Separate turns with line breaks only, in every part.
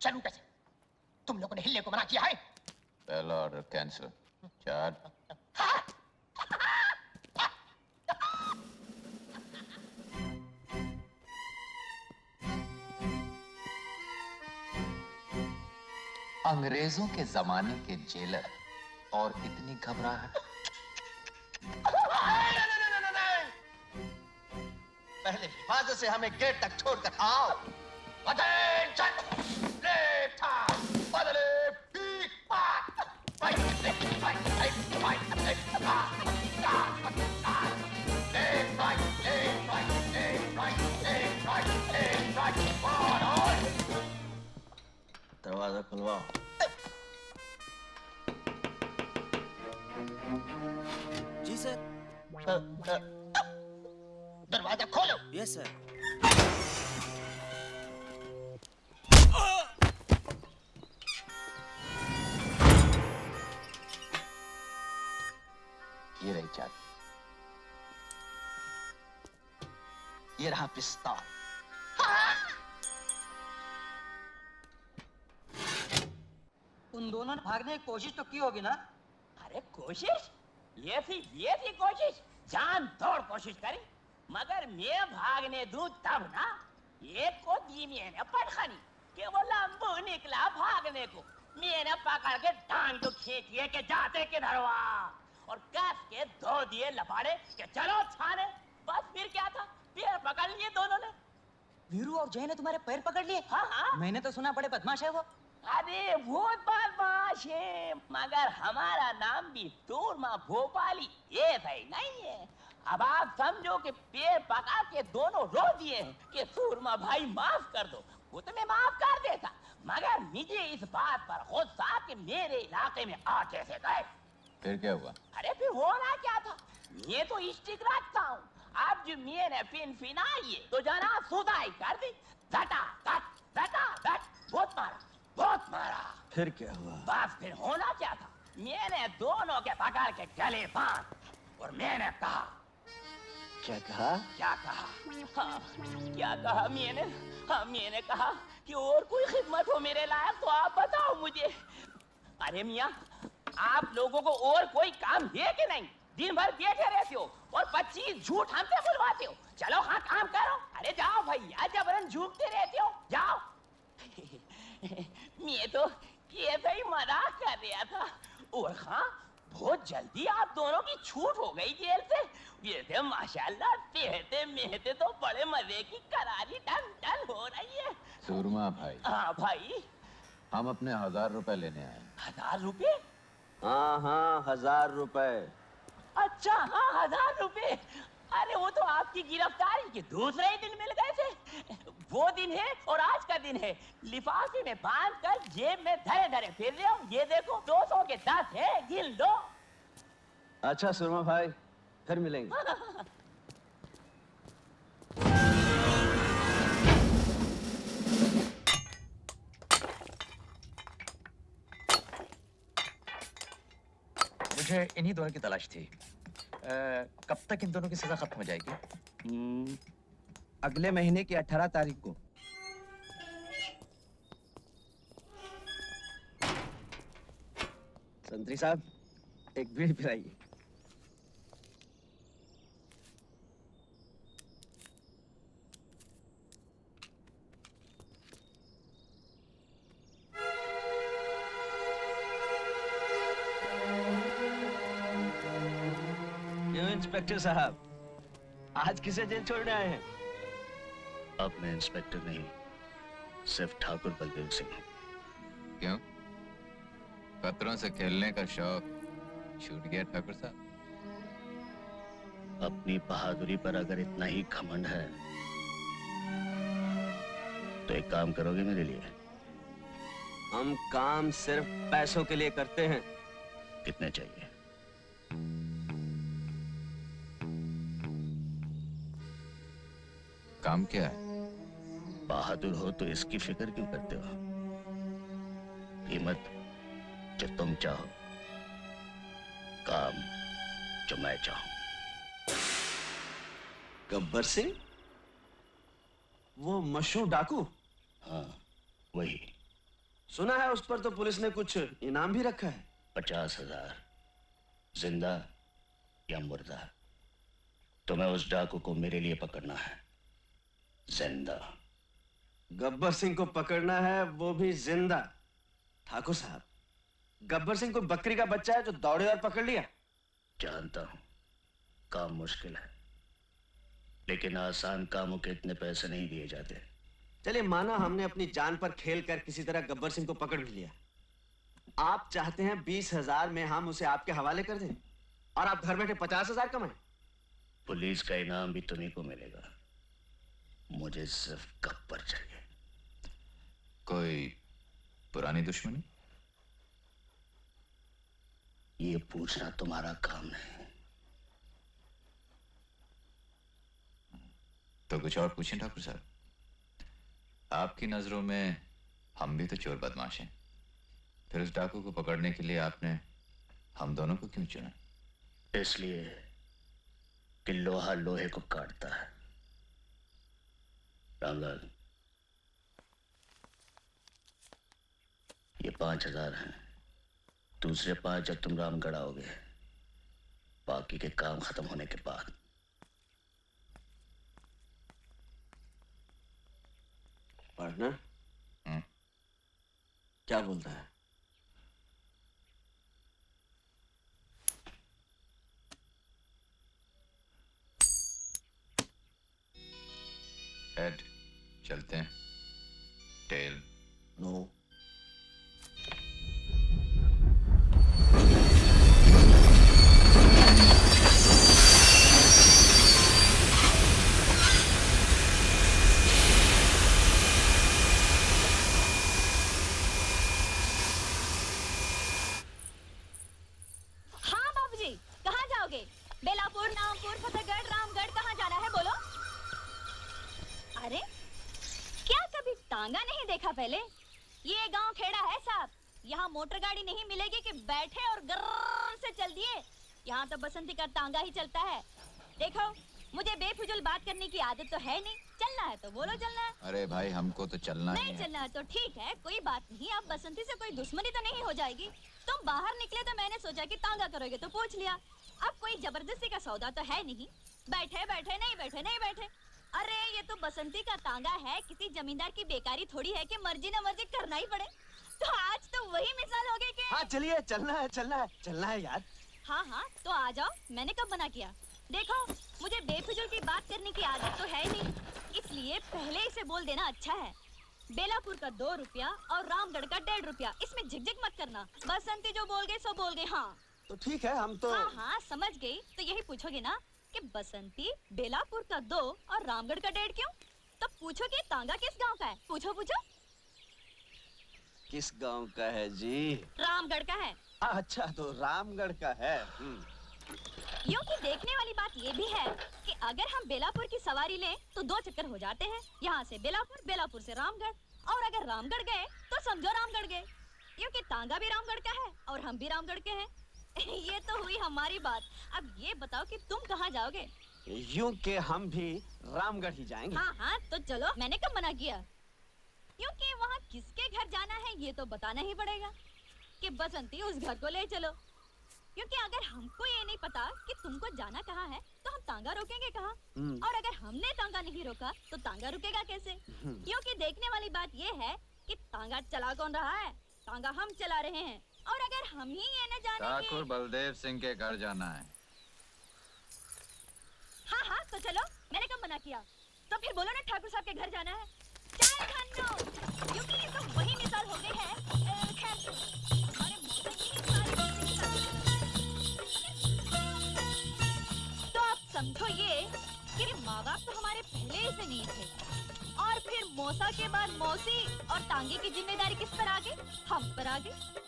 चलूं कैसे? तुम लोगों ने हिलने को मना किया है।
पहला ऑर्डर कैंसिल। चार। अंग्रेजों के जमाने के जेलर और इतनी घबराहट।
पहले हिफाजत से हमें गेट तक छोड़कर आओ। अटेंशन! लेफ्ट हैंड, बदले पीक पाक, right left right right right left पाक, left right left right left right left right left right forward.
दरवाजा खुलवाओ।
जी सर।
दरवाजा खोलो।
Yes sir.
ये रही चाबी,
ये रहा पिस्तौल।
उन दोनों ने भागने की कोशिश तो की होगी ना?
अरे कोशिश? ये थी कोशिश। जान तोड़ कोशिश करी, मगर मैं भागने दूं तब ना। एक को दी मैंने पटखनी कि वो लंबू निकला भागने को। मैंने पकड़ के टांग तो खींचिए के जाते किधर वहाँ, और कस के दो दिए लपाड़े कि चलो थाने। बस फिर क्या था, पैर पकड़ लिए दोनों ने।
वीरू और जय ने तुम्हारे पैर पकड़ लिए?
हाँ हाँ।
मैंने तो सुना बड़े बदमाश है वो।
अरे बहुत बदमाश है, मगर हमारा नाम भी सूरमा भोपाली ये सही नहीं है। अब आप समझो कि पैर पकड़ के दोनों रो दिए कि सूरमा भाई माफ कर दो। वो तो मैं माफ कर देता, मगर मुझे इस बात पर गुस्सा कि मेरे इलाके में आ कैसे गए।
फिर क्या हुआ?
अरे फिर होना क्या था, ये तो स्टिक रखता हूँ। अब जो मैंने पिन फिनाई है तो जना सुधाई कर दी। धटा धट बहुत मारा।
फिर क्या हुआ?
बस फिर होना क्या था, मैंने दोनों के पकड़ के गले बांध और मैंने कहा।
क्या कहा?
क्या कहा? हाँ, क्या कहा मैंने? हाँ, मैंने कहा कि और कोई खिदमत हो मेरे लायक तो आप बताओ मुझे। अरे मियाँ, आप लोगों को और कोई काम है कि नहीं? दिन भर बैठे रहते हो और 25 झूठ हमसे बुलवाते हो। चलो हाँ काम करो। अरे जाओ भैया, जबरन झूठते रहते हो, जाओ। मैं तो ऐसे ही मजाक कर रहा था। और हाँ, बहुत जल्दी आप दोनों की छूट हो गई जेल से। ये थे माशाल्लाह, सेहते मेहते तो बड़े मजे की करारी टन टन हो रही है।
सूरमा भाई।
हाँ भाई।
हम अपने 1000 रुपए लेने आए।
1000 रुपए?
हाँ 1000 रुपए।
अच्छा हाँ, 1000 रुपए। अरे वो तो आपकी गिरफ्तारी के दूसरे ही दिन मिल गए थे। वो दिन है और आज का दिन है। लिफाफे में बांध कर जेब में धरे धरे फिर रहे हो। ये देखो 200 के 10 है, गिन लो।
अच्छा सुरमा भाई, फिर मिलेंगे।
मुझे इन्हीं दोनों की तलाश थी। कब तक इन दोनों की सजा खत्म हो जाएगी?
अगले महीने की 18 तारीख को।
संतरी साहब, एक बीड़ी पिलाइए। इंस्पेक्टर साहब, आज किसे जेल छोड़ने आए हैं?
अब मैं इंस्पेक्टर नहीं, सिर्फ ठाकुर बलदेव सिंह हूँ।
क्यों? खतरों से खेलने का शौक छूट गया ठाकुर साहब?
अपनी बहादुरी पर अगर इतना ही घमंड है तो एक काम करोगे मेरे लिए?
हम काम सिर्फ पैसों के लिए करते हैं।
कितने चाहिए?
काम क्या है?
बहादुर हो तो इसकी फिक्र क्यों करते हो? कीमत जो तुम चाहो, काम जो मैं चाहूं।
गब्बर सिंह, वो मशहूर डाकू?
हाँ वही।
सुना है उस पर तो पुलिस ने कुछ इनाम भी रखा है।
50,000 जिंदा या मुर्दा, तुम्हें उस डाकू को मेरे लिए पकड़ना है, जिंदा।
गब्बर सिंह को पकड़ना है, वो भी जिंदा। ठाकुर साहब, गब्बर सिंह कोई बकरी का बच्चा है जो दौड़े और पकड़ लिया?
जानता हूं काम मुश्किल है, लेकिन आसान कामों के इतने पैसे नहीं दिए जाते।
चलिए माना हमने अपनी जान पर खेल कर किसी तरह गब्बर सिंह को पकड़ भी लिया। आप चाहते हैं 20,000 में हम उसे आपके हवाले कर दें और आप घर बैठे 50,000 कमाएं?
पुलिस का इनाम भी तुम्हीं को मिलेगा, मुझे सिर्फ गब्बर चाहिए।
कोई पुरानी दुश्मनी?
ये पूछना तुम्हारा काम नहीं।
तो कुछ और पूछें ठाकुर साहब। आपकी नजरों में हम भी तो चोर बदमाश हैं, फिर उस डाकू को पकड़ने के लिए आपने हम दोनों को क्यों चुना?
इसलिए कि लोहा लोहे को काटता है। रामलाल, ये 5,000 हैं, दूसरे 5 जब तुम रामगढ़ आओगे, बाकी के काम खत्म होने के बाद।
पार्टनर क्या बोलता है?
हेड चलते हैं, टेल
नो।
हाँ बाबूजी, कहाँ जाओगे? बेलापुर, नामपुर, फतेहगढ़, रामगढ़, कहाँ जाना है बोलो? अरे क्या कभी तांगा नहीं देखा पहले? ये गांव खेड़ा है साहब, यहाँ मोटर गाड़ी नहीं मिलेगी कि बैठे और गर्र से चल दिए। यहाँ तो बसंती का तांगा ही चलता है। देखो मुझे बेफिजूल बात करने की आदत तो है नहीं, चलना है तो बोलो चलना है।
अरे भाई हमको तो चलना ही
नहीं
है।
चलना है तो ठीक है, कोई बात नहीं। अब बसंती से कोई दुश्मनी तो नहीं हो जाएगी। तुम बाहर निकले तो मैंने सोचा कि तांगा करोगे तो पूछ लिया। अब कोई जबरदस्ती का सौदा तो है नहीं। बैठे बैठे नहीं बैठे नहीं बैठे। अरे ये तो बसंती का तांगा है, किसी जमींदार की बेकारी थोड़ी है कि मर्जी न मर्जी करना ही पड़े। तो आज तो वही मिसाल हो गई कि
हाँ चलिए, चलना है चलना है चलना है यार।
हाँ हाँ तो आ जाओ, मैंने कब मना किया? देखो मुझे बेफिजूल की बात करने की आदत तो है नहीं, इसलिए पहले इसे बोल देना अच्छा है। बेलापुर का 2 रुपया और रामगढ़ का 1.5 रुपया, इसमें झिकझिक मत करना। बसंती जो बोल गए सो बोल गए। हाँ
तो ठीक है, हम तो
हाँ हाँ समझ गई। तो यही पूछोगे ना कि बसंती बेलापुर का 2 और रामगढ़ का 1.5 क्यों? तो पूछो कि तांगा किस गांव का है? पूछो पूछो।
किस गांव का है जी?
रामगढ़ का है।
अच्छा तो रामगढ़ का है।
यूं कि देखने वाली बात ये भी है कि अगर हम बेलापुर की सवारी लें तो 2 चक्कर हो जाते हैं, यहाँ से बेलापुर, बेलापुर से रामगढ़, और अगर रामगढ़ गए तो समझो रामगढ़ गए। यूं कि तांगा भी रामगढ़ का है और हम भी रामगढ़ के हैं। ये तो हुई हमारी बात। अब ये बताओ कि तुम कहाँ जाओगे?
यूं कि हम भी रामगढ़ ही जाएंगे।
हाँ हाँ तो चलो, मैंने कब मना किया? क्योंकि वहाँ किसके घर जाना है ये तो बताना ही पड़ेगा कि बसंती उस घर को ले चलो। क्योंकि अगर हमको ये नहीं पता कि तुमको जाना कहाँ है तो हम तांगा रोकेंगे कहाँ? और अगर हमने तांगा नहीं रोका तो तांगा रुकेगा कैसे? क्योंकि देखने वाली बात ये है कि तांगा चला कौन रहा है? तांगा हम चला रहे हैं। और अगर हम ही ये न जाने
ठाकुर बलदेव सिंह के घर जाना है।
हाँ हाँ तो चलो, मैंने कब मना किया? तो फिर बोलो ना ठाकुर साहब के घर जाना है। चाय खानो, क्योंकि ये तो वही मिसाल हो गई है। खैर हमारे मौसम की तो आप समझो ये कि माँ बाप तो हमारे पहले ही से नहीं थे, और फिर मौसा के बाद मौसी और तांगे की जिम्मेदारी किस पर आ गई? हम पर आ गई।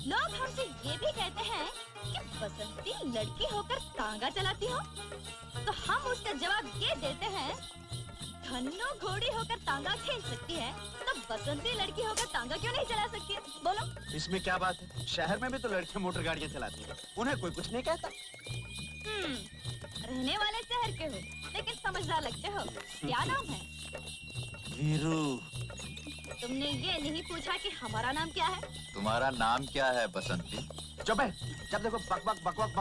लोग हमसे ये भी कहते हैं कि बसंती लड़की होकर तांगा चलाती हो, तो हम उसका जवाब ये देते हैं, धन्नो घोड़ी होकर तांगा खींच सकती है तो बसंती लड़की होकर तांगा क्यों नहीं चला सकती है? बोलो।
इसमें क्या बात है? शहर में भी तो लड़कियां मोटर गाड़ियां चलाती हैं, उन्हें कोई कुछ नहीं कहता।
रहने वाले शहर के हो लेकिन समझदार लगते हो। क्या नाम है?
वीरू।
तुमने ये नहीं पूछा कि हमारा नाम क्या है?
तुम्हारा नाम क्या है बसंती?
चुप है, जब देखो बक बक बक बक